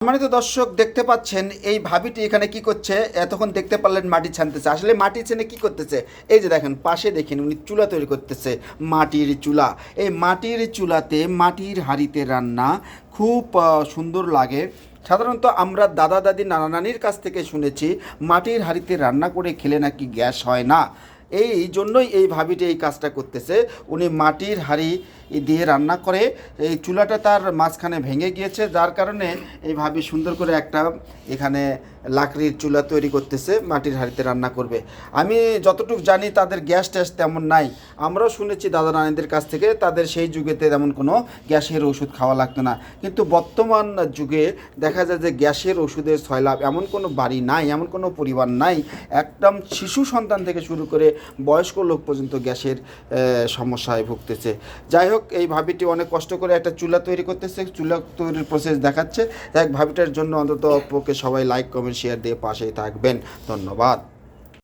সম্মানিত দর্শক দেখতে পাচ্ছেন এই ভাবিটি এখানে কি করছে। এতক্ষণ দেখতে পারলেন মাটি ছানতেছে, আসলে মাটি ছেনে কি করতেছে, এই যে দেখেন পাশে দেখেন উনি চুলা তৈরি করতেছে, মাটির চুলা। এই মাটির চুলাতে মাটির হাঁড়িতে রান্না খুব সুন্দর লাগে। সাধারণত আমরা দাদা দাদি নানা নানির কাছ থেকে শুনেছি মাটির হাঁড়িতে রান্না করে খেলে নাকি গ্যাস হয় না। এই জন্যই এই ভাবিটি এই কাজটা করতেছে। উনি মাটির হাঁড়ি দিয়ে রান্না করে, এই চুলাটা তার মাঝখানে ভেঙে গিয়েছে, যার কারণে এই ভাবি সুন্দর করে একটা এখানে লাকড়ির চুলা তৈরি করতেছে, মাটির হাঁড়িতে রান্না করবে। আমি যতটুকু জানি তাদের গ্যাস ট্যাস তেমন নাই। আমরাও শুনেছি দাদা নানিদের কাছ থেকে তাদের সেই যুগেতে তেমন কোনো গ্যাসের ওষুধ খাওয়া লাগতো না, কিন্তু বর্তমান যুগে দেখা যায় যে গ্যাসের ওষুধের সয়লাভ এমন কোনো বাড়ি নাই, এমন কোনো পরিবার নাই, একদম শিশু সন্তান থেকে শুরু করে বয়স্ক লোক পর্যন্ত গ্যাসের সমস্যায় ভুগতেছে। যাই হোক, এই ভাবিটি অনেক কষ্ট করে একটা চুলা তৈরি করতেছে, চুলা তৈরির প্রসেস দেখাচ্ছে। যাই হোক, ভাবিটার জন্য অন্তত পক্ষে সবাই লাইক কমেন্ট শেয়ার দিয়ে পাশেই থাকবেন। ধন্যবাদ।